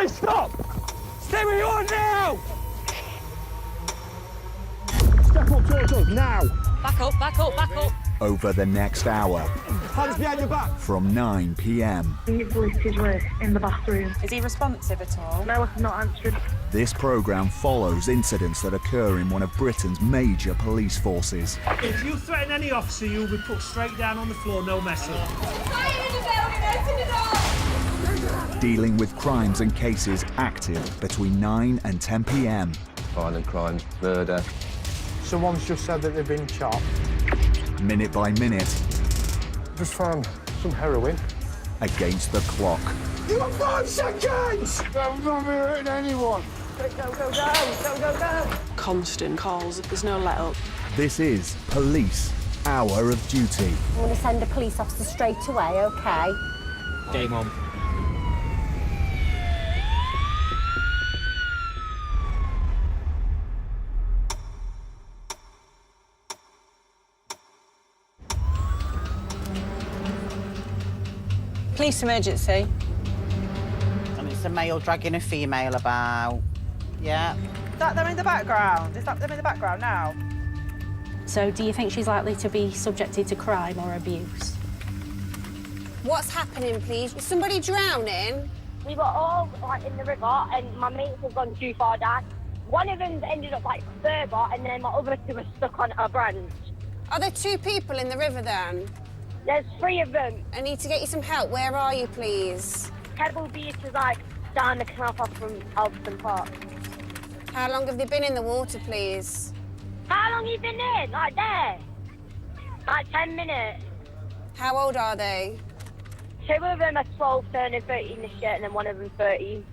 Hey, stop! Stay where you are now! Step up towards us, now! Back up, back up, back up. Over the next hour. Hands behind your back. From 9 p.m. He's lit his way in the bathroom. Is he responsive at all? No, I've not answered. This programme follows incidents that occur in one of Britain's major police forces. If you threaten any officer, you'll be put straight down on the floor, no messing. Dealing with crimes and cases active between 9 and 10 p.m. Violent crimes, murder. Someone's just said that they've been shot. Minute by minute. Just found some heroin. Against the clock. You have 5 seconds! I'm not hurting anyone. Go, go, go, go, go, go. Constant calls, there's no let up. This is Police Hour of Duty. I'm going to send a police officer straight away, OK? Game on. Police emergency. And it's a male dragging a female about. Yeah. Is that them in the background? Is that them in the background now? So do you think she's likely to be subjected to crime or abuse? What's happening, please? Is somebody drowning? We were all like in the river, and my mates have gone too far down. One of them ended up like further, and then my other two were stuck on a branch. Are there 2 people in the river then? There's 3 of them. I need to get you some help. Where are you, please? Pebble Beach is like down the canal path from Alston Park. How long have they been in the water, please? How long you been in? Like there? Like 10 minutes. How old are they? 2 of them are 12, turning 13 this year, and then one of them 13.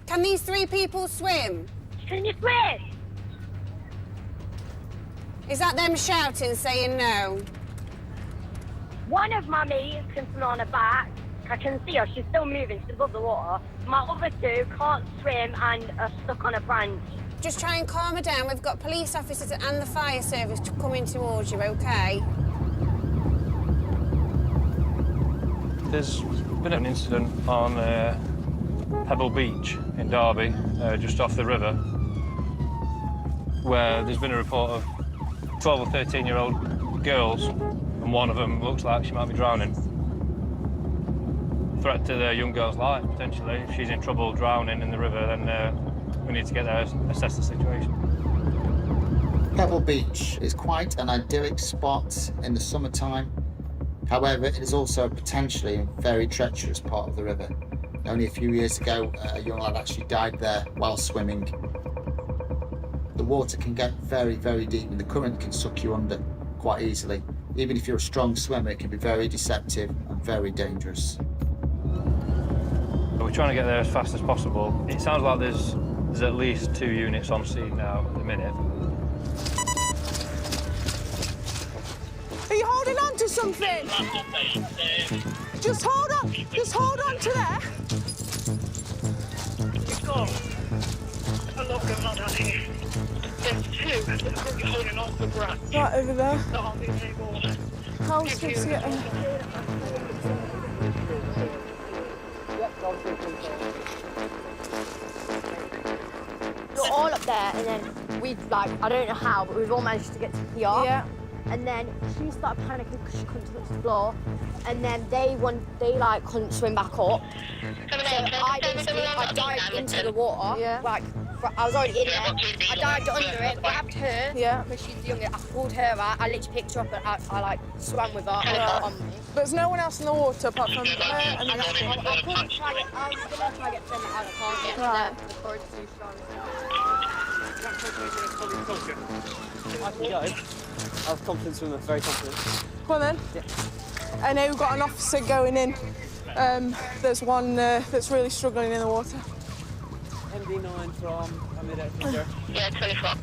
Can these 3 people swim? Can you swim? Is that them shouting, saying no? One of my mates can swim on her back. I can see her, she's still moving, she's above the water. My other 2 can't swim and are stuck on a branch. Just try and calm her down. We've got police officers and the fire service coming towards you, OK? There's been an incident on Pebble Beach in Derby, just off the river, where there's been a report of 12 or 13-year-old girls, and one of them looks like she might be drowning. Threat to the young girl's life, potentially. If she's in trouble drowning in the river, then we need to get there, assess the situation. Pebble Beach is quite an idyllic spot in the summertime. However, it is also potentially a very treacherous part of the river. Only a few years ago, a young lad actually died there while swimming. The water can get very, very deep and the current can suck you under quite easily. Even if you're a strong swimmer, it can be very deceptive and very dangerous. We're trying to get there as fast as possible. It sounds like there's at least 2 units on scene now at the minute. Are you holding on to something? Just hold on to there. You've got a lot going on down here. There's 2 that are currently holding on to the branch. Right over there. That aren't being able How are we supposed to get them? We're all up there, and then we like, I don't know how, but we've all managed to get to PR. Yeah. And then she started panicking because she couldn't touch the floor. And then they like couldn't swim back up. So I dived into the water. Yeah. Like, I was already in there. I dived under it, grabbed her. Yeah. Because she's the youngest. I pulled her out. I literally picked her up and I like swam with her and got on me. There's no one else in the water apart from her and I couldn't try it. I was gonna try to get them out. I can't get Right. them. The cord is too strong. I have confidence in them, very confident. Come on then. Yeah. I know we've got an officer going in. There's one that's really struggling in the water. MD9 from Amid. Yeah, 24.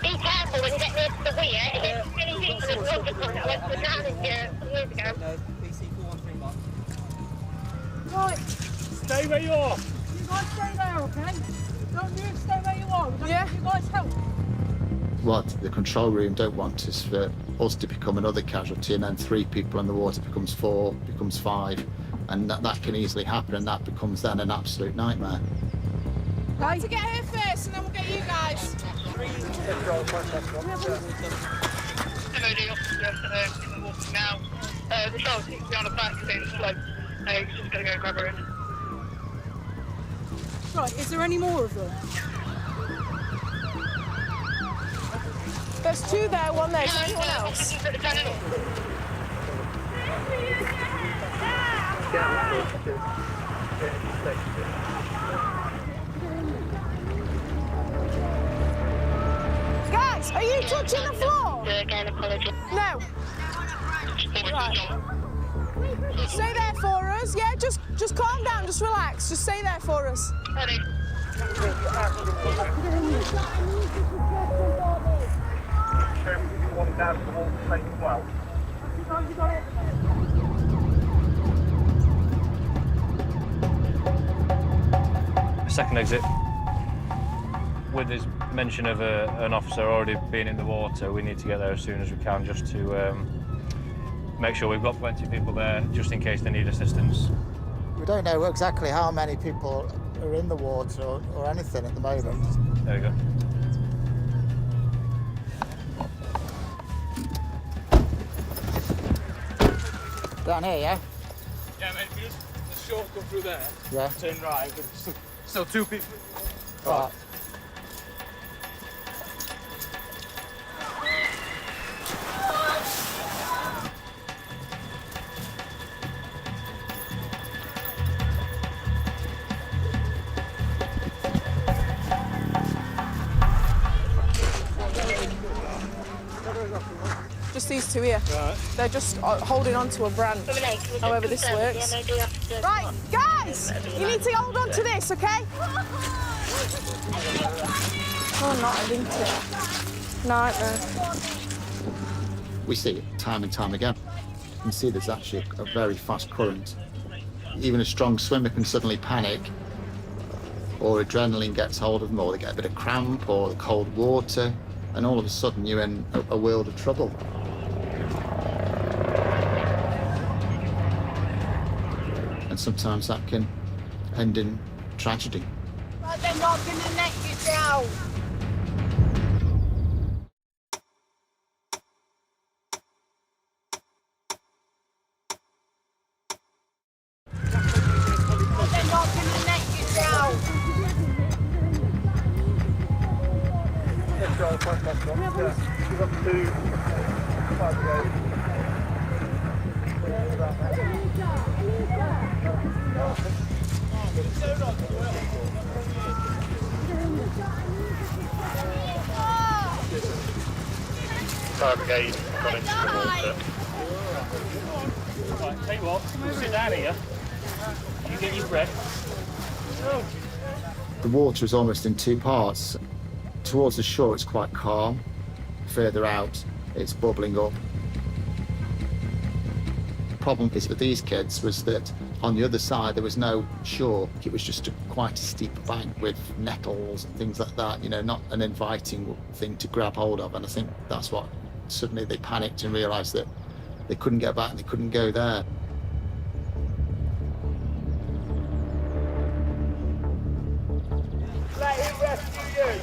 Be careful when you get near to the weir. If it's really deep, there's loads of cars that went to drown some years ago. No, BC 4131. Right. Stay where you are. You guys stay there, OK? Don't you stay where you are. Yeah. You guys help. What the control room don't want is for us to become another casualty, and then 3 people in the water becomes 4, becomes 5, and that can easily happen, and that becomes then an absolute nightmare. Right, to get here first, and then we'll get you guys. MOD officer, walking now. The child seems to be on a back in slope. He's just going to go grab her in. Right, is there any more of them? There's 2 there, 1 there. Is there anyone else? Guys, are you touching the floor? No. Right. Stay there for us. Yeah, just calm down, just relax. Just stay there for us. Second exit. With this mention of an officer already being in the water, we need to get there as soon as we can, just to make sure we've got plenty of people there, just in case they need assistance. We don't know exactly how many people are in the water or anything at the moment. There we go. Down here, yeah? Yeah, mate, the shortcut through there. Yeah. Turn right, but still 2 people. Right. Just these 2 here. Right. They're just holding on to a branch, however this works. Right, guys, you need to hold on to this, okay? Oh, not isn't it? Nightmare. We see it time and time again. You can see there's actually a very fast current. Even a strong swimmer can suddenly panic, or adrenaline gets hold of them, or they get a bit of cramp, or the cold water, and all of a sudden you're in a world of trouble. And sometimes that can end in tragedy. But they're not going to let you down. But they're not going to let you down. We've got 2 5 Fire brigade got into the water. Right, tell you what, sit down here. You get your breath. The water is almost in 2 parts. Towards the shore it's quite calm. Further out it's bubbling up. The problem is with these kids was that on the other side there was no shore. It was just quite a steep bank with nettles and things like that, you know, not an inviting thing to grab hold of. And I think that's what suddenly they panicked and realised that they couldn't get back and they couldn't go there. Let him rescue you.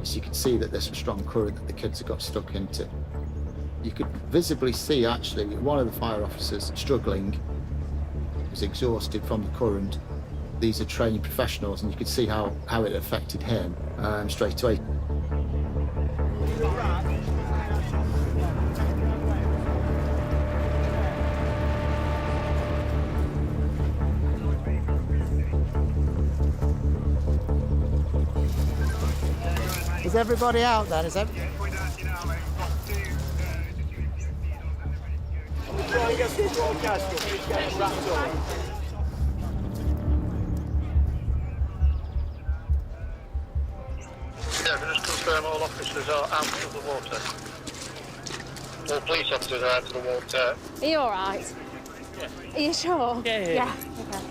So you can see that there's a strong current that the kids have got stuck into. You could visibly see actually one of the fire officers struggling. He was exhausted from the current. These are trained professionals and you could see how it affected him straight away. Is everybody out then? Is everybody? Try and get some broadcast up, he's getting wrapped up. Yeah, we just confirm all officers are out of the water. All police officers are out of the water. Are you all right? Yeah. Are you sure? Yeah. Okay.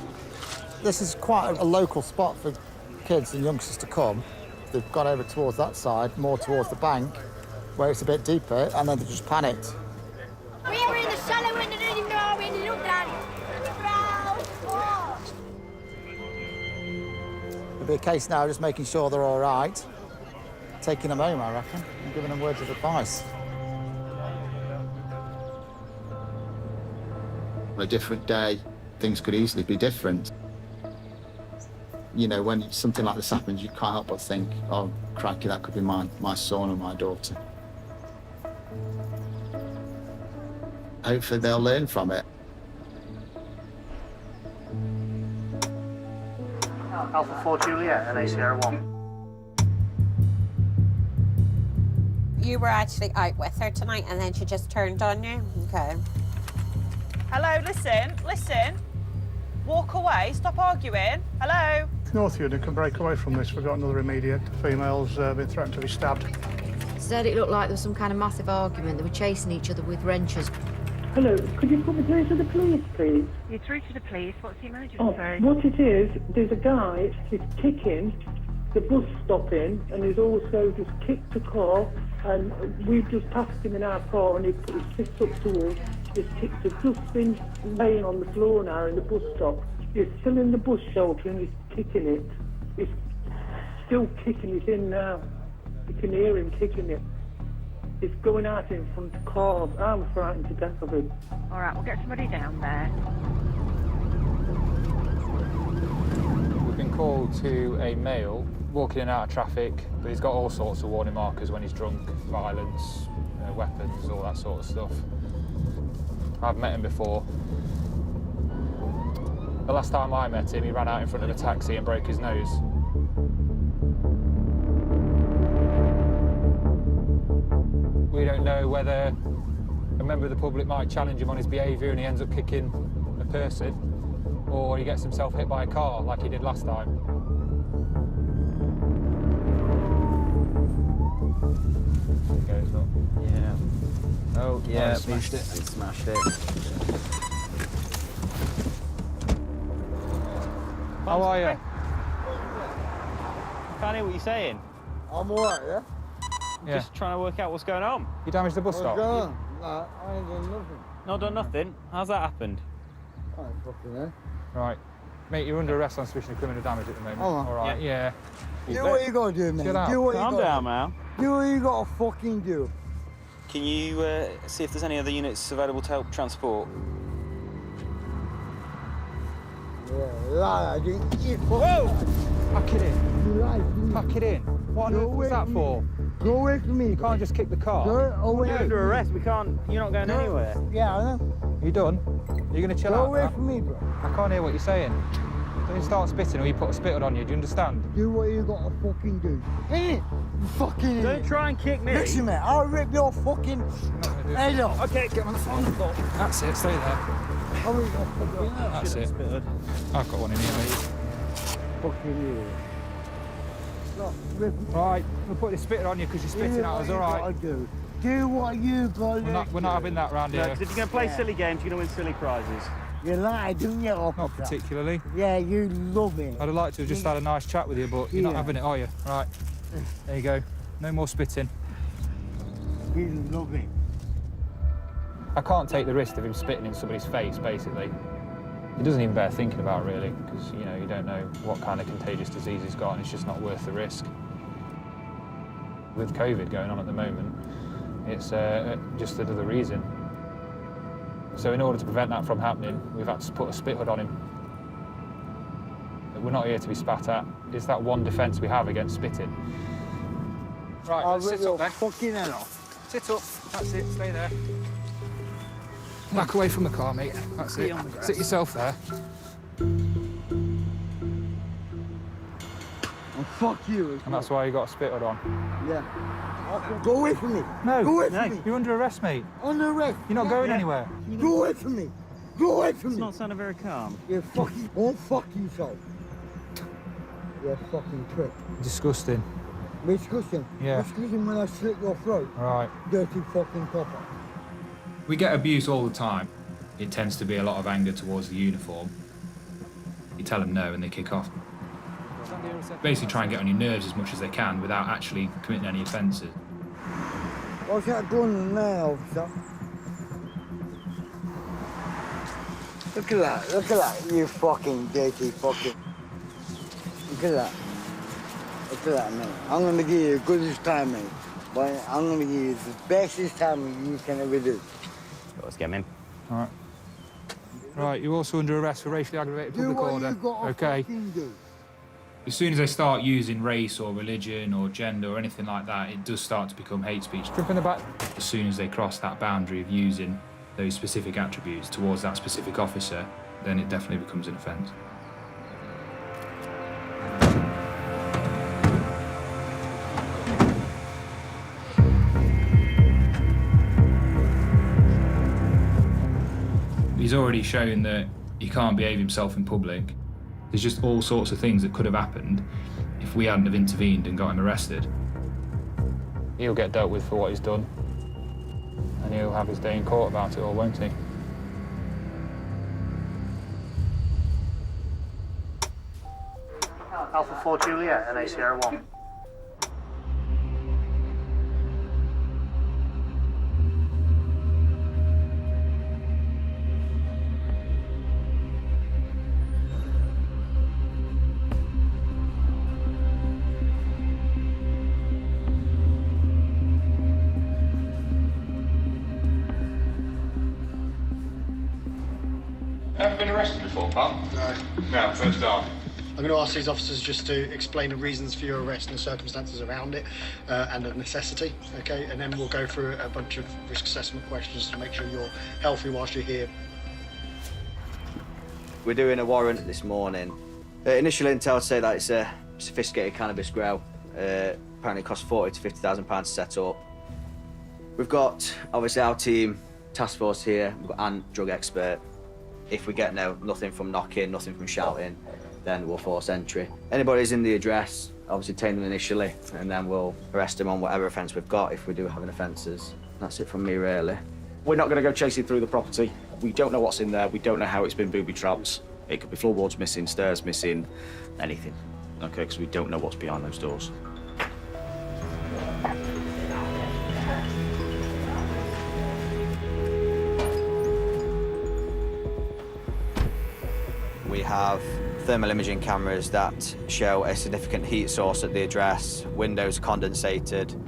This is quite a local spot for kids and youngsters to come. They've gone over towards that side, more towards the bank, where it's a bit deeper, and then they just panicked. We were in the shallow end and didn't even know how we ended up down here. It'll be a case now of just making sure they're all right, taking them home, I reckon, and giving them words of advice. On a different day, things could easily be different. You know, when something like this happens, you can't help but think, oh, crikey, that could be my son or my daughter. Hopefully they'll learn from it. Alpha 4 Juliet and ACR 1. You were actually out with her tonight and then she just turned on you? Okay. Hello, listen. Walk away, stop arguing. Hello? North unit can break away from this. We've got another immediate. The female's been threatened to be stabbed. Said it looked like there was some kind of massive argument. They were chasing each other with wrenches. Hello, could you put me through to the police, please? You're through to the police. What's the emergency? Oh, what it is, there's a guy, he's kicking the bus stopping, and he's also just kicked the car, and we've just passed him in our car, and he put his fist up to us. He's kicked the dustbin laying on the floor now in the bus stop. He's still in the bus shelter, and he's kicking it. He's still kicking it in now. You can hear him kicking it. It's going out in front of cars. I'm frightened to death of him. All right, we'll get somebody down there. We've been called to a male walking in and out of traffic, but he's got all sorts of warning markers when he's drunk, violence, weapons, all that sort of stuff. I've met him before. The last time I met him, he ran out in front of a taxi and broke his nose. We don't know whether a member of the public might challenge him on his behaviour and he ends up kicking a person, or he gets himself hit by a car like he did last time. Goes up. Yeah. Oh, yeah, smashed it. He smashed it. How are you? I can't hear what you're saying. I'm alright, yeah? Just trying to work out what's going on. You damaged the bus stop? What's going on? Nah, I ain't done nothing. Not done nothing? How's that happened? I ain't fucking know. Right. Mate, you're under arrest on suspicion of criminal damage at the moment. Oh, all right, yeah. Do what you gotta do, man. Chill out. Do what Calm you gotta down, man. do. What you gotta fucking do. Can you see if there's any other units available to help transport? Yeah, lie, I didn't. Whoa! Pack it in. You lied to me. Pack it in. What on earth was that for? Go away from me. You can't just kick the car. Go away. You're under arrest. We can't. You're not going anywhere. Yeah, I know. You done? You're gonna chill Go out away now? from me, bro. I can't hear what you're saying. Don't you start spitting or you put a spittle on you. Do you understand? Do what you gotta fucking do. You fucking idiot. Don't try and kick me. Listen, mate, I'll rip your fucking head off. Okay, get on the phone. That's it. Stay there. I'll rip your fucking head off. That's it. I've got one in here, mate. Fucking idiot. Look, rip. Right, we'll put this spitter on you because you're spitting at us, all right? Do what you gotta do. We're not having that round here. If you're going to play silly games, you're going to win silly prizes. You lie, don't you? Not particularly. Yeah, you love it. I'd have liked to have just had a nice chat with you, but you're not having it, are you? Right. There you go. No more spitting. You love it. I can't take the risk of him spitting in somebody's face, basically. It doesn't even bear thinking about, really, because, you know, you don't know what kind of contagious disease he's got, and it's just not worth the risk. With COVID going on at the moment, it's just another reason. So in order to prevent that from happening, we've had to put a spit hood on him. We're not here to be spat at. It's that one defence we have against spitting. Right, I'll let's rip sit your up then. fucking head off. Sit up. That's it. Stay there. Back away from the car, mate. That's it. Sit yourself there. And fuck you. And that's why you got a spit hood on. Yeah. Go away from me. No. Go away from me. You're under arrest, mate. Under arrest. You're not going anywhere. Go away from me. Go away from It's me. not sounding very calm. You fucking won't fuck yourself. You fucking prick. Disgusting. Discussion. Yeah. Discussion when I slit your throat. Right. Dirty fucking copper. We get abuse all the time. It tends to be a lot of anger towards the uniform. You tell them no and they kick off. Basically try and get on your nerves as much as they can without actually committing any offences. What's that gun now, officer? Look at that, you fucking dirty fucking... Look at that. Look at that, mate. I'm gonna give you the goodest time, mate. But I'm gonna give you the bestest time you can ever do. Let's get him in. All right. Right, you're also under arrest for racially aggravated public order. Okay. As soon as they start using race or religion or gender or anything like that, it does start to become hate speech. Jump in the back. As soon as they cross that boundary of using those specific attributes towards that specific officer, then it definitely becomes an offence. He's already shown that he can't behave himself in public. There's just all sorts of things that could have happened if we hadn't have intervened and got him arrested. He'll get dealt with for what he's done, and he'll have his day in court about it all, won't he? Alpha 4 Juliet and ACR 1. Ever been arrested before, pal? No. No, first time. I'm going to ask these officers just to explain the reasons for your arrest and the circumstances around it and the necessity, okay? And then we'll go through a bunch of risk assessment questions to make sure you're healthy whilst you're here. We're doing a warrant this morning. Initial intel say that it's a sophisticated cannabis grow. Apparently it costs £40,000 to £50,000 to set up. We've got, obviously, our team, task force here, we've got Ant, drug expert. If we get nothing from knocking, nothing from shouting, then we'll force entry. Anybody who's in the address, obviously detain them initially, and then we'll arrest them on whatever offence we've got if we do have any offences. That's it from me, really. We're not going to go chasing through the property. We don't know what's in there. We don't know how it's been booby-trapped. It could be floorboards missing, stairs missing, anything, okay, because we don't know what's behind those doors. We have thermal imaging cameras that show a significant heat source at the address, windows condensated,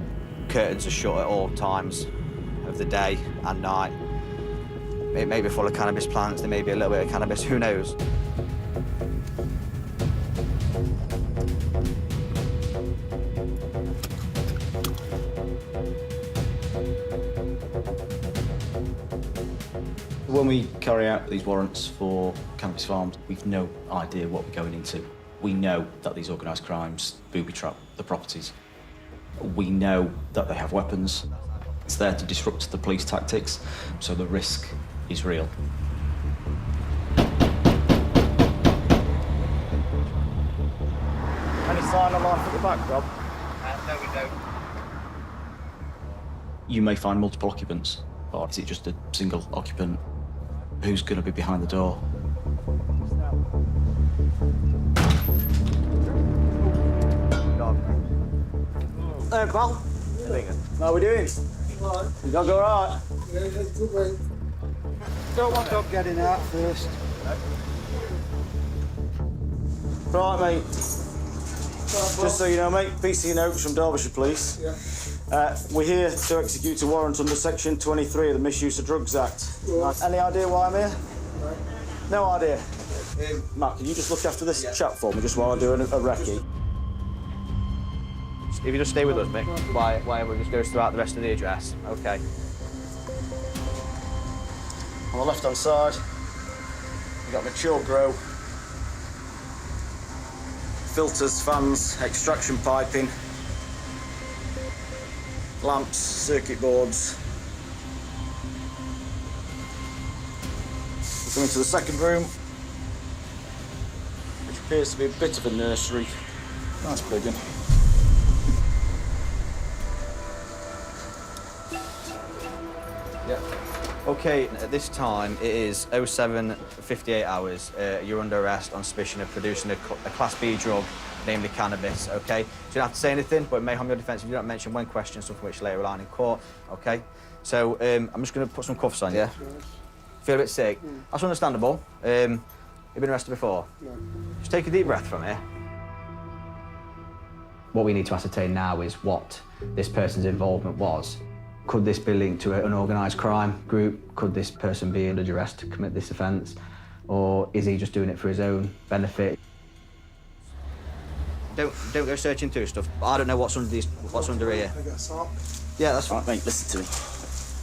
curtains are shut at all times of the day and night. It may be full of cannabis plants, there may be a little bit of cannabis, who knows? When we carry out these warrants for cannabis farms, we've no idea what we're going into. We know that these organised crimes booby-trap the properties. We know that they have weapons. It's there to disrupt the police tactics, so the risk is real. Any sign of life at the back, Rob? No, we don't. You may find multiple occupants, or is it just a single occupant? Who's going to be behind the door? Hey, pal. How we doing? You dog all right? Yeah, good, mate. Don't want dog getting out first. Right, mate. Just so you know, mate, PC notes from Derbyshire Police. Yeah. We're here to execute a warrant under Section 23 of the Misuse of Drugs Act. Right. Any idea why I'm here? Right. No idea. Matt, can you just look after this chap for me, just while I do a recce? If you just stay with us, mate, why we just go throughout the rest of the address. Okay. On the left-hand side, you've got mature grow, filters, fans, extraction piping, lamps, circuit boards. We're coming to the second room, which appears to be a bit of a nursery. Nice big one. Yeah. Okay, at this time it is 07:58 hours. You're under arrest on suspicion of producing a Class B drug, namely cannabis, okay? You don't have to say anything, but it may harm your defence if you don't mention when questioned, something which later rely on in court, okay? So I'm just going to put some cuffs on you. Feel a bit sick? That's understandable. You've been arrested before? No. Just take a deep breath from here. What we need to ascertain now is what this person's involvement was. Could this be linked to an organised crime group? Could this person be under duress to commit this offence? Or is he just doing it for his own benefit? Don't go searching through stuff. I don't know what's under here. I got sock. Yeah, that's fine. Right, mate, listen to me.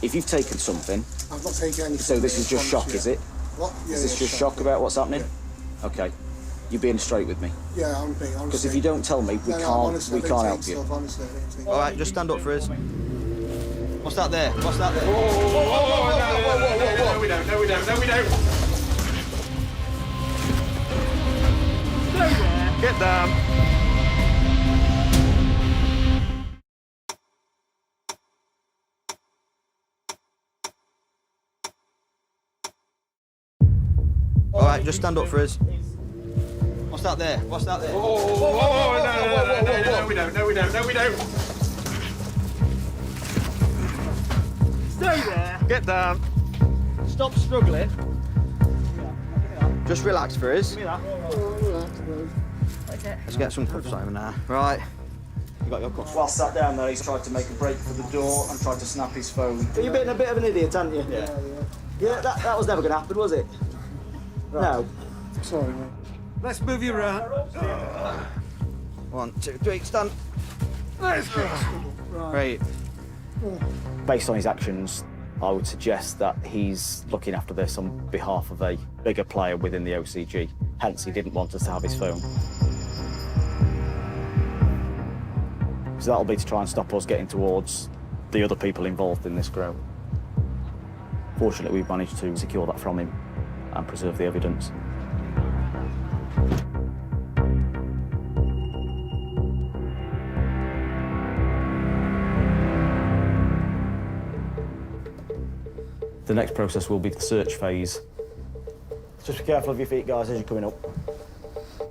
If you've taken something... I've not taken anything. So this is just shock, is it? What? Yeah, is this just shock about what's happening? Yeah. OK. You're being straight with me? Yeah, I'm being honest. Because if you don't tell me, we can't help you. All right, just stand up for us. What's that there? What's that there? No, we don't. No, we don't. No, we don't. Get down. All right, just stand up for us. What's that there? What's that there? No, we don't. No, we don't. No, we don't. Stay there. Get down. Stop struggling. Just relax for us. Let's get some cuffs on him now. Right. You got your cuffs. While sat down there, he's tried to make a break for the door and tried to snap his phone. You've been a bit of an idiot, haven't you? Yeah. Yeah, that was never going to happen, was it? Right. No. Sorry, mate. Let's move you around. 1, 2, 3, stand. Let's go. Right. Based on his actions, I would suggest that he's looking after this on behalf of a bigger player within the OCG. Hence, he didn't want us to have his phone. So that'll be to try and stop us getting towards the other people involved in this grow. Fortunately, we've managed to secure that from him and preserve the evidence. The next process will be the search phase. Just be careful of your feet, guys, as you're coming up.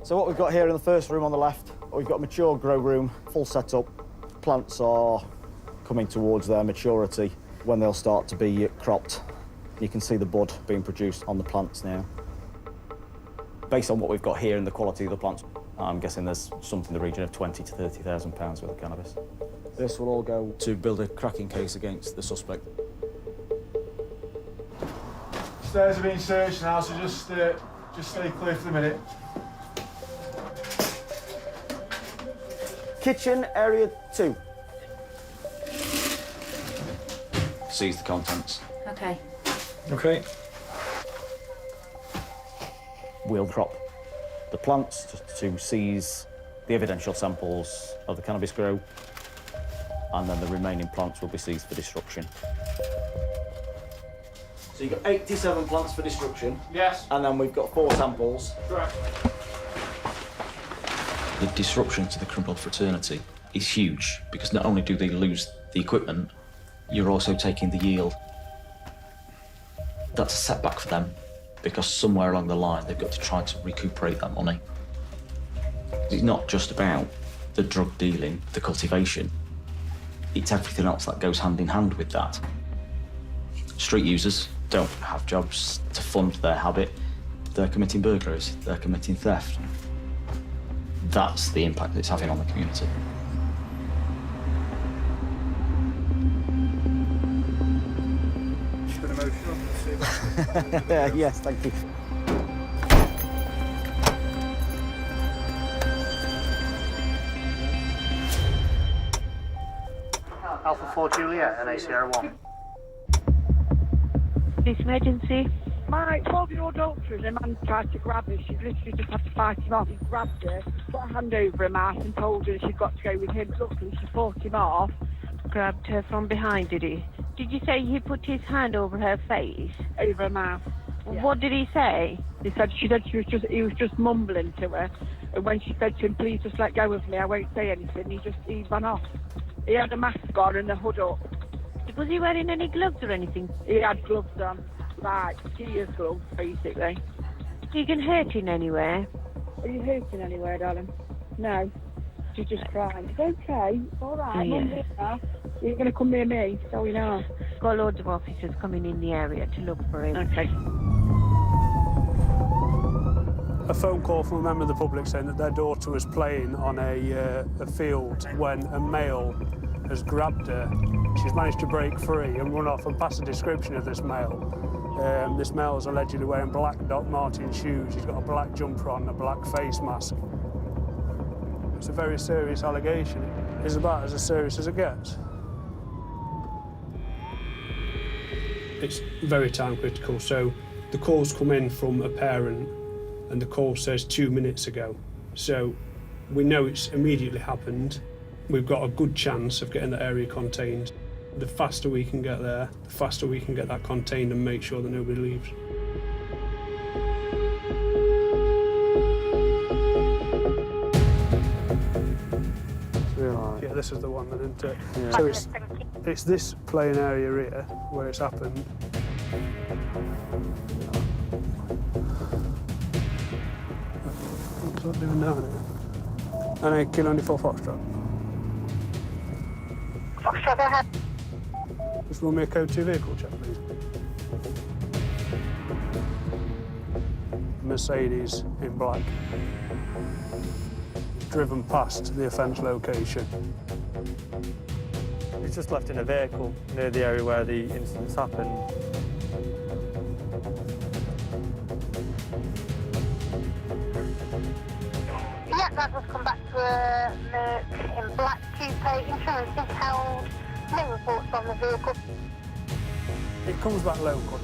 So what we've got here in the first room on the left, we've got a mature grow room, full setup. Plants are coming towards their maturity when they'll start to be cropped. You can see the bud being produced on the plants now. Based on what we've got here and the quality of the plants, I'm guessing there's something in the region of £20,000 to £30,000 worth of cannabis. This will all go to build a cracking case against the suspect. Stairs are being searched now, so just stay clear for the minute. Kitchen area 2. Seize the contents. Okay. Okay. We'll crop the plants to seize the evidential samples of the cannabis grow, and then the remaining plants will be seized for destruction. So you've got 87 plants for destruction. Yes. And then we've got 4 samples. Correct. The disruption to the criminal fraternity is huge, because not only do they lose the equipment, you're also taking the yield. That's a setback for them, because somewhere along the line they've got to try to recuperate that money. It's not just about the drug dealing, the cultivation, it's everything else that goes hand in hand with that. Street users don't have jobs to fund their habit. They're committing burglaries, they're committing theft. That's the impact it's having on the community. Just been emotional to see that. Yes, thank you. Alpha 4 Juliet and ACR 1. Police emergency. My 12-year-old daughter and a man tried to grab her. She literally just had to fight him off. He grabbed her, put her hand over her mouth and told her she'd got to go with him. Luckily, she fought him off. Grabbed her from behind, did he? Did you say he put his hand over her face? Over her mouth. Yeah. What did he say? He said he was just mumbling to her. And when she said to him, please just let go of me, I won't say anything, he ran off. He had a mask on and a hood up. Was he wearing any gloves or anything? He had gloves on, like skiers gloves, basically. You can hurt him anywhere. Are you hurting anywhere, darling? No. She's just crying. It's okay. It's all right. Yeah. Mum's here. You're going to come near me, so you know. Got loads of officers coming in the area to look for him. Okay. A phone call from a member of the public saying that their daughter was playing on a field when a male has grabbed her. She's managed to break free and run off, and pass a description of this male. This male is allegedly wearing black Doc Martens shoes. He's got a black jumper on, a black face mask. It's a very serious allegation. It's about as serious as it gets. It's very time critical. So the calls come in from a parent and the call says 2 minutes ago. So we know it's immediately happened. We've got a good chance of getting the area contained. The faster we can get there, the faster we can get that contained and make sure that nobody leaves. Yeah, this is the one that isn't it? Yeah. So it's this playing area here where it's happened. What's that doing now? And a Kilo 94 Foxtrot. Foxtrot, go ahead. Just run me a code 2 vehicle check, please. Mercedes in black. Driven past the offence location. He's just left in a vehicle near the area where the incidents happened. Yeah, that has come back to a Merc in black coupe. Insurance is held. No reports on the vehicle. It comes back local.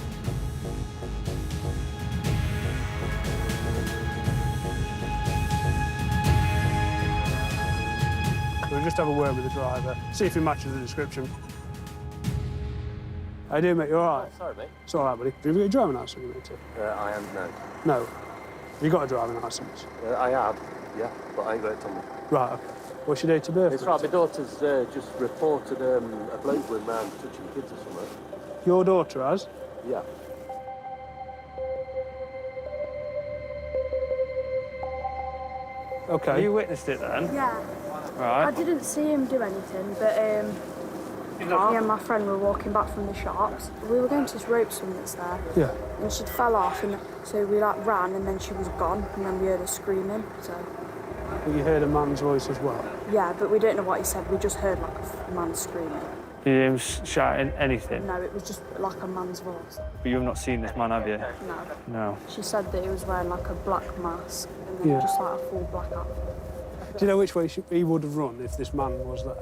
We'll just have a word with the driver, see if he matches the description. How you doing, mate? You all right? Oh, sorry, mate. It's all right, buddy. Have you got your driving licence, mate? I am, no. No. Have you got a driving licence? I have, yeah, but I ain't got it on me. Right, okay. What's your date of birth? It's right, my daughter's just reported a bloke going round touching kids or something. Your daughter has? Yeah. Okay. You witnessed it then? Yeah. Right. I didn't see him do anything, but me and my friend were walking back from the shops. We were going to this rope swing that's there. Yeah. And she fell off, and so we ran, and then she was gone, and then we heard her screaming. So. You heard a man's voice as well? Yeah, but we don't know what he said. We just heard like a man screaming. Did you hear him shouting anything? No, it was just like a man's voice. But you've not seen this man, have you? No. No. She said that he was wearing like a black mask, and then just like a full black outfit. Do you know which way he would have run if this man was there?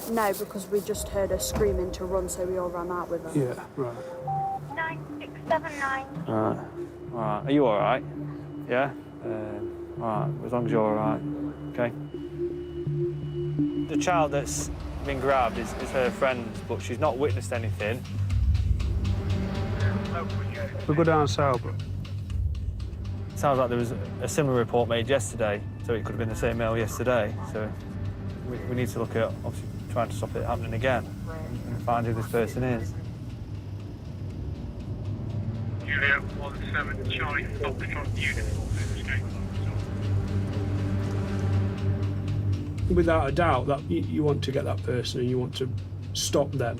No, because we just heard her screaming to run, so we all ran out with her. Yeah, right. 9679. Right. All right. Are you all right? Yeah? All right. As long as you're all right. Okay. The child that's been grabbed is her friend's, but she's not witnessed anything. We'll go down Southborough. Sounds like there was a similar report made yesterday, so it could have been the same male yesterday. So we need to look at obviously trying to stop it happening again and find who this person is. Juliet 17 Charlie Foxtrot uniform. Without a doubt, that you want to get that person and you want to stop them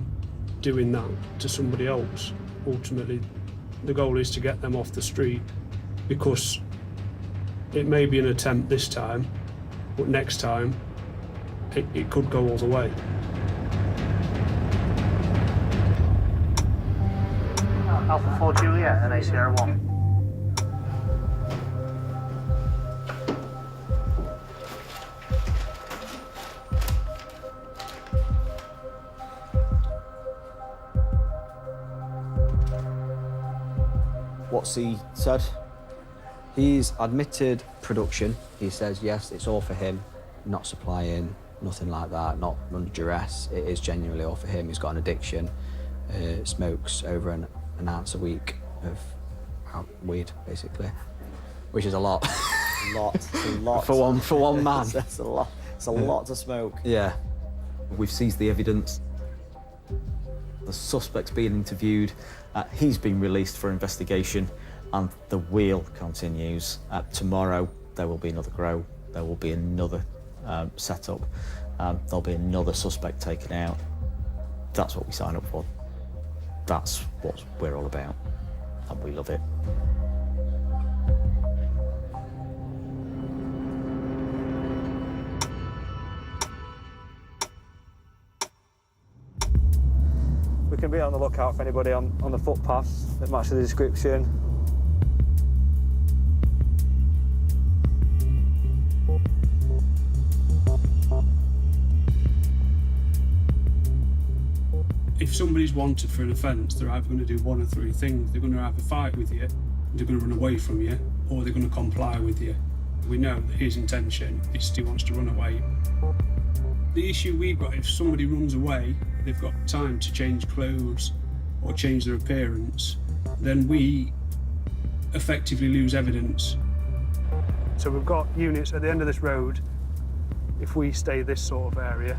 doing that to somebody else. Ultimately, the goal is to get them off the street, because it may be an attempt this time, but next time it could go all the way. Alpha 4 Juliet and ACR 1. What's he said? He's admitted production. He says, yes, it's all for him, not supplying, nothing like that, not under duress. It is genuinely all for him. He's got an addiction, smokes over an ounce a week of weed, basically, which is a lot. It's a lot. for one man. That's a lot. It's a lot to smoke. Yeah. We've seized the evidence. The suspect's being interviewed, he's been released for investigation, and the wheel continues. Tomorrow there will be another grow, there will be another setup, there'll be another suspect taken out. That's what we sign up for. That's what we're all about, and we love it. We can be on the lookout for anybody on the footpath that matches the description. If somebody's wanted for an offence, they're either going to do one of three things. They're going to either fight with you, they're going to run away from you, or they're going to comply with you. We know that his intention is he wants to run away. The issue we've got, if somebody runs away, they've got time to change clothes or change their appearance, then we effectively lose evidence. So we've got units at the end of this road. If we stay this sort of area,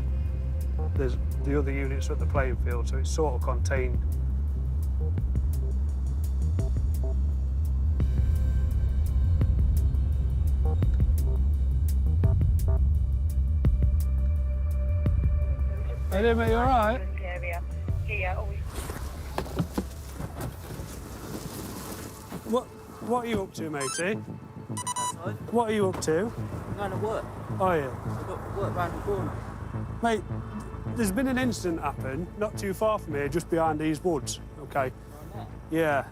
there's the other units at the playing field, so it's sort of contained. Hey there, mate, you all right? What are you up to, matey? What are you up to? I'm going to work. Oh, yeah. I've got work round the corner. Mate, there's been an incident happen not too far from here, just behind these woods, OK? Yeah.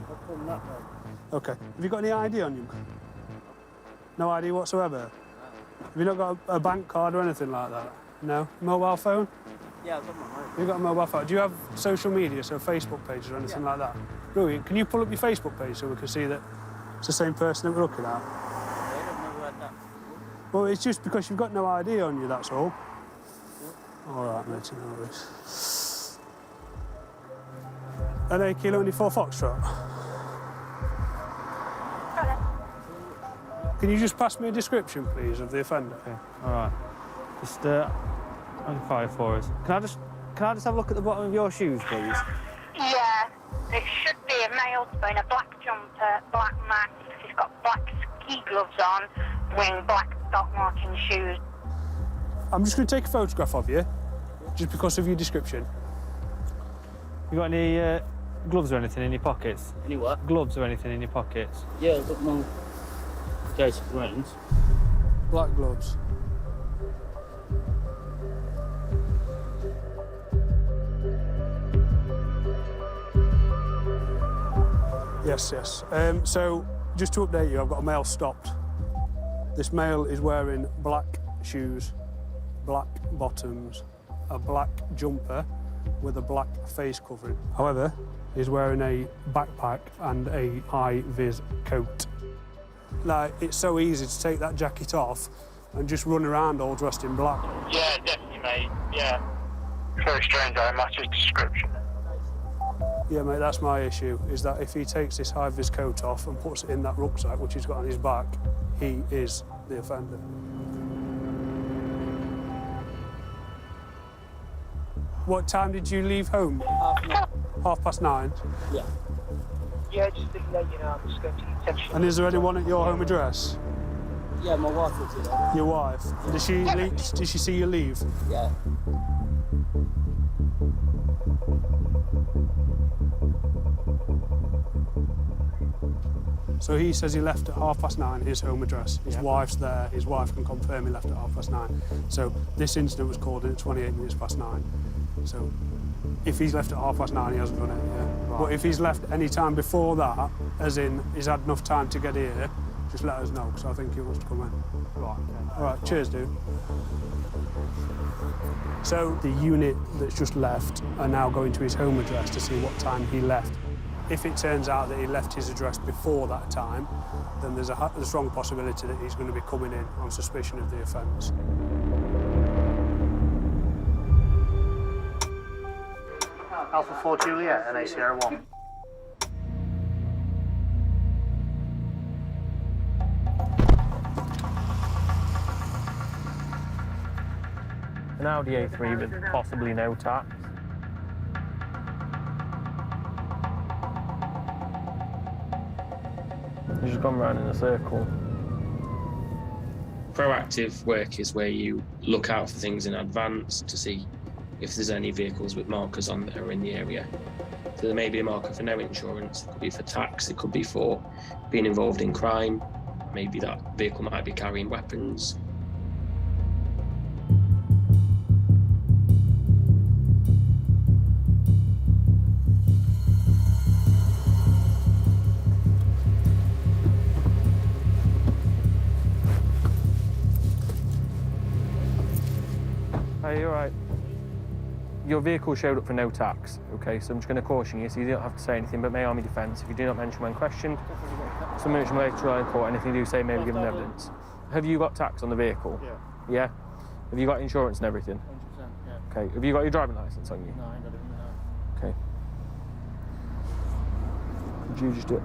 I'll come that way. OK. Have you got any ID on you? No ID whatsoever? Have you not got a bank card or anything like that? No? Mobile phone? Yeah, I've got my mobile. You've got a mobile phone. Do you have social media, so Facebook pages or anything like that? Brilliant. Can you pull up your Facebook page so we can see that it's the same person that we're looking at? I've never had that. Well, it's just because you've got no ID on you, that's all. All right, mate, no worries. An 8 Kilo and 4 Foxtrot. Can you just pass me a description, please, of the offender? Okay. All right. Just unfire for us. Can I just have a look at the bottom of your shoes, please? Yeah, there should be a male wearing a black jumper, black mask. He's got black ski gloves on, wearing black dog marking shoes. I'm just going to take a photograph of you, just because of your description. You got any gloves or anything in your pockets? Any what? Gloves or anything in your pockets? Yeah, I've got my case of rains. Black gloves. Yes, yes. So, just to update you, I've got a male stopped. This male is wearing black shoes, black bottoms, a black jumper with a black face covering. However, he's wearing a backpack and a high-vis coat. Like, it's so easy to take that jacket off and just run around all dressed in black. Yeah, definitely, mate. Yeah. Very strange, though. Matches description. Yeah, mate, that's my issue, is that if he takes this high-vis coat off and puts it in that rucksack, which he's got on his back, he is the offender. What time did you leave home? 9:30. Yeah. Yeah, just to let you know, I'm just going to detention. And is there anyone at your home address? Yeah, my wife was there. Your wife? Did she see you leave? Yeah. So he says he left at 9:30, his home address. His wife's there. His wife can confirm he left at 9:30. So this incident was called in at 28 minutes past 9. So if he's left at 9:30, he hasn't done it, yeah. Right. But if he's left any time before that, as in he's had enough time to get here, just let us know, because I think he wants to come in. Right, okay. All right, cheers, dude. So the unit that's just left are now going to his home address to see what time he left. If it turns out that he left his address before that time, then there's a strong possibility that he's going to be coming in on suspicion of the offence. Alpha 4 Juliet and ACR 1. An Audi A3 with possibly no tax. He's just gone round in a circle. Proactive work is where you look out for things in advance to see if there's any vehicles with markers on that are in the area. So there may be a marker for no insurance, it could be for tax, it could be for being involved in crime. Maybe that vehicle might be carrying weapons. Hey, you alright? Your vehicle showed up for no tax, okay? So I'm just going to caution you, so you don't have to say anything, but may harm your defence. If you do not mention when questioned, something which may trial in court, anything you do say may be given evidence. Have you got tax on the vehicle? Yeah. Yeah? Have you got insurance and everything? 100%, yeah. Okay. Have you got your driving licence on you? No, I ain't got it, no. Okay. Could you just do it?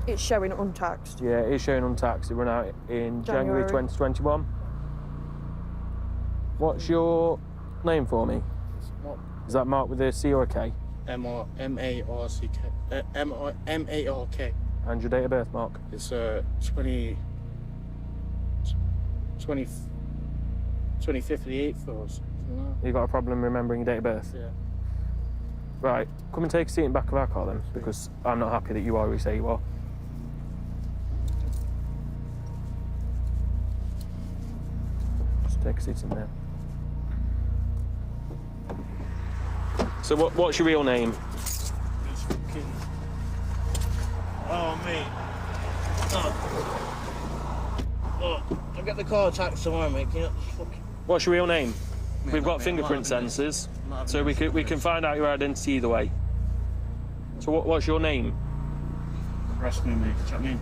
It's showing untaxed. Yeah, it is showing untaxed. It ran out in January 2021. What's your name for me? Is that marked with a C or a K? M-A-R-C-K. M-A-R-K. And your date of birth, Mark? It's 25th of the 8th or something. You got a problem remembering your date of birth? Yeah. Right, come and take a seat in the back of our car then, because I'm not happy that you are who you say you are. Just take a seat in there. So what's your real name? It's fucking... Oh, mate. Oh, I'll get the car taxed tomorrow, mate. Can you fucking... What's your real name? Mate, We've got mate, fingerprint I'm not sensors, so we can find out your identity either way. So what's your name? Arrest me, mate. Do you know what I mean?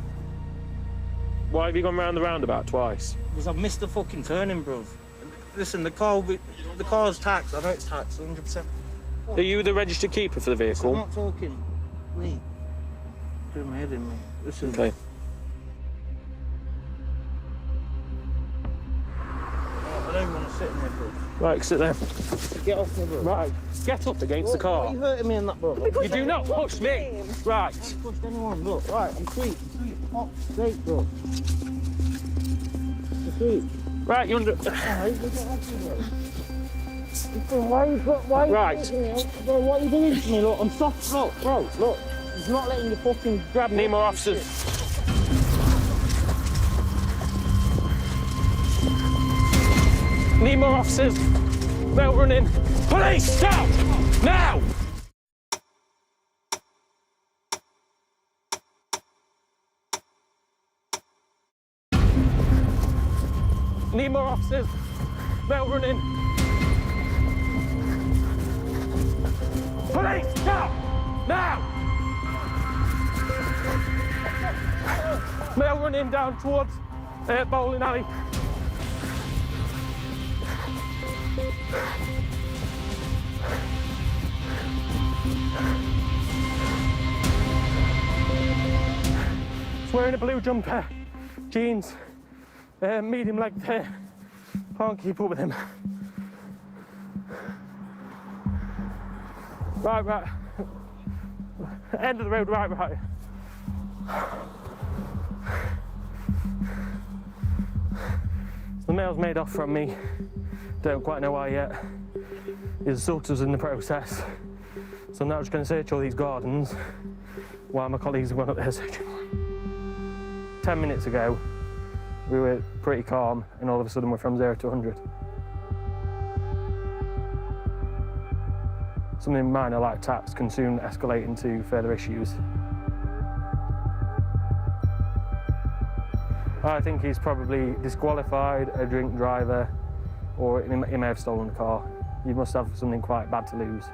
Why have you gone round the roundabout twice? Because I've missed the fucking turning, bro. Listen, the car's taxed. I know it's taxed, 100%. Are you the registered keeper for the vehicle? I'm not talking. Wait. Do my head in, mate. Listen. Okay. I don't want to sit in there, bro. Right, sit there. Get off me, bro. Right, get up against the car. Why are you hurting me in that, bro? You do not push me. Right. I haven't pushed anyone. Look, right, I'm sweet. Oh, straight, bro. I'm sweet. Right, you're under... Why are you right. Bro, what are you doing to me? Look, I'm soft. Look, bro, look. He's not letting you fucking grab me. Need more officers. Need more officers. They'll run in. Police, stop! Now! Need more officers. They'll run in. Police, stop! Now! They'll run in down towards bowling alley. He's wearing a blue jumper, jeans, medium length hair. Can't keep up with him. Right. End of the road, right. The mail's made off from me. Don't quite know why yet. His assault was in the process. So I'm now just going to search all these gardens while my colleagues have gone up there searching. 10 minutes ago, we were pretty calm, and all of a sudden we're from 0 to 100. Something minor like tax can soon escalate into further issues. I think he's probably disqualified, a drink driver, or he may have stolen the car. You must have something quite bad to lose.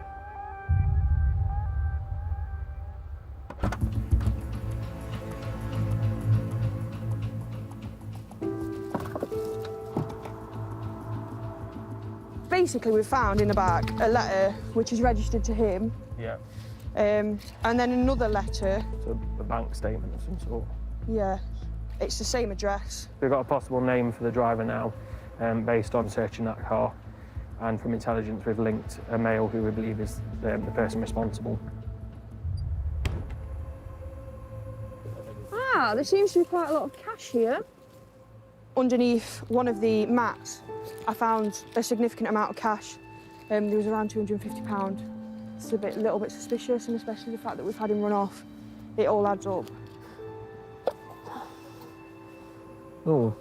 Basically, we found in the back a letter which is registered to him. Yeah. And then another letter. So a bank statement of some sort. Yeah. It's the same address. We've got a possible name for the driver now, based on searching that car. And from intelligence, we've linked a male who we believe is the person responsible. Ah, there seems to be quite a lot of cash here. Underneath one of the mats, I found a significant amount of cash. There was around £250. It's a little bit suspicious, and especially the fact that we've had him run off. It all adds up. Oh,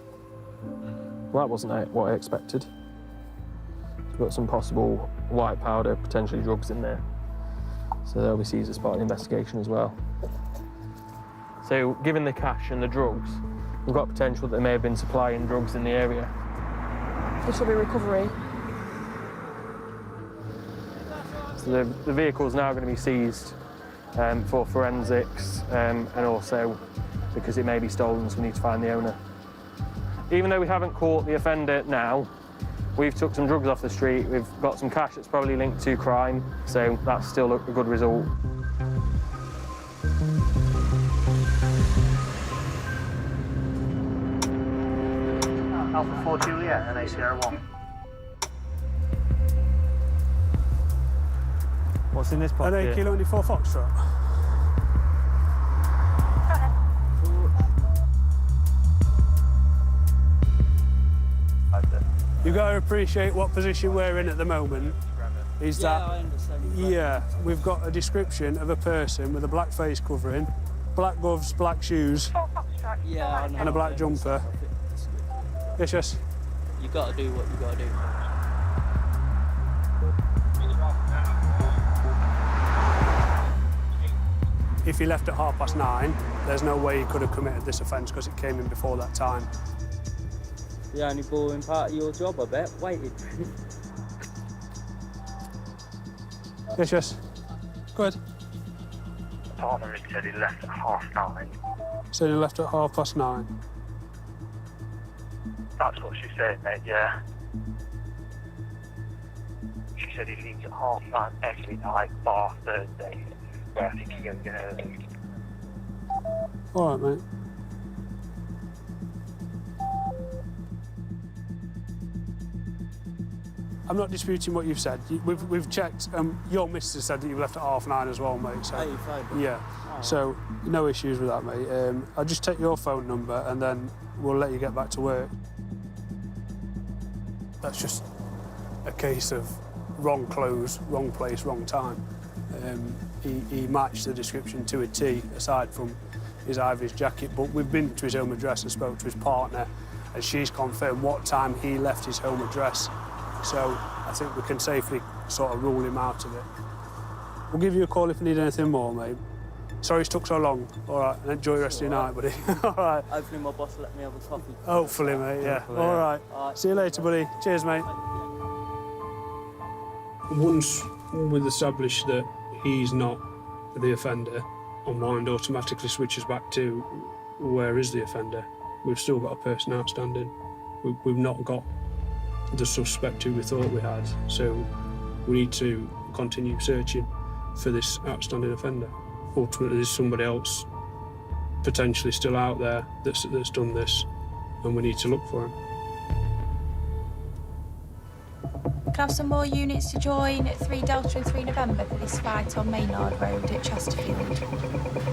well, that wasn't what I expected. We've got some possible white powder, potentially drugs in there. So they'll be seized as part of the investigation as well. So, given the cash and the drugs, we've got potential that they may have been supplying drugs in the area. This will be recovery. So the vehicle's now going to be seized for forensics and also because it may be stolen, so we need to find the owner. Even though we haven't caught the offender now, we've took some drugs off the street, we've got some cash that's probably linked to crime, so that's still a good result. Alpha 4 Juliet and ACR 1. What's in this pocket? An 8 Kilo 94 Foxtrot. You've got to appreciate what position we're in at the moment. Is that, I understand. yeah, we've got a description of a person with a black face covering, black gloves, black shoes, Yeah, I know. and a black jumper. Yes, yes. You got to do what you got to do. If he left at 9:30, there's no way he could have committed this offence because it came in before that time. The only boring part of your job, I bet, waiting. Yes, yes. Go ahead. Partner said he left at 9:30. So he left at 9:30. That's what she said, mate, yeah. She said he leaves at 9:30 every night, bar Thursday, where I think he goes in early. All right, mate. I'm not disputing what you've said. We've checked. Your missus said that you left at 9:30 as well, mate. So, Hey, fine. yeah. So no issues with that, mate. I'll just take your phone number and then we'll let you get back to work. That's just a case of wrong clothes, wrong place, wrong time. He matched the description to a T, aside from his Ivys jacket. But we've been to his home address and spoke to his partner, and she's confirmed what time he left his home address. So I think we can safely sort of rule him out of it. We'll give you a call if you need anything more, mate. Sorry it's took so long. All right, and enjoy the rest of your night, buddy. All right. Hopefully my boss will let me have a coffee. Hopefully, mate, yeah. All right. See you later, buddy. Cheers, mate. Once we've established that he's not the offender, our mind automatically switches back to where is the offender. We've still got a person outstanding. We've not got the suspect who we thought we had, so we need to continue searching for this outstanding offender. Ultimately, there's somebody else potentially still out there that's done this, and we need to look for him. Can I have some more units to join 3 Delta and 3 November for this fight on Maynard Road at Chesterfield?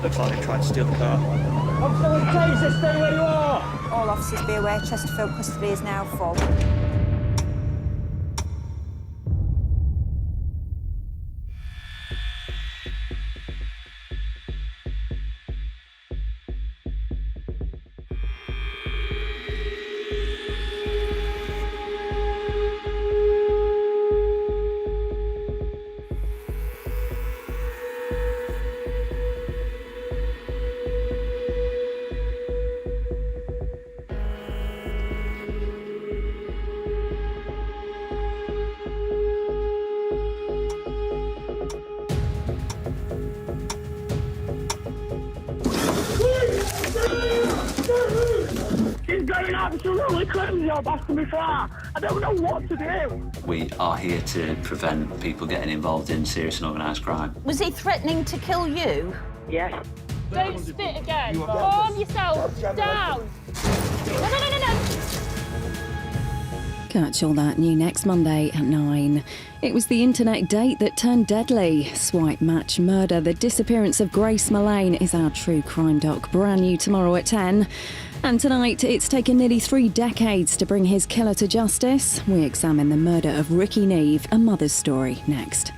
Looks like they tried to steal the car. Officer with taser, stay where you are! All officers be aware Chesterfield custody is now full. She's going absolutely crazy up after me far. I don't know what to do. We are here to prevent people getting involved in serious and organised crime. Was he threatening to kill you? Yes. Don't spit again. Calm yourself down. No. Catch all that new next Monday at 9. It was the internet date that turned deadly. Swipe match murder, the disappearance of Grace Mullane is our true crime doc, brand new tomorrow at 10. And tonight, it's taken nearly 3 decades to bring his killer to justice. We examine the murder of Ricky Neve, a mother's story, next.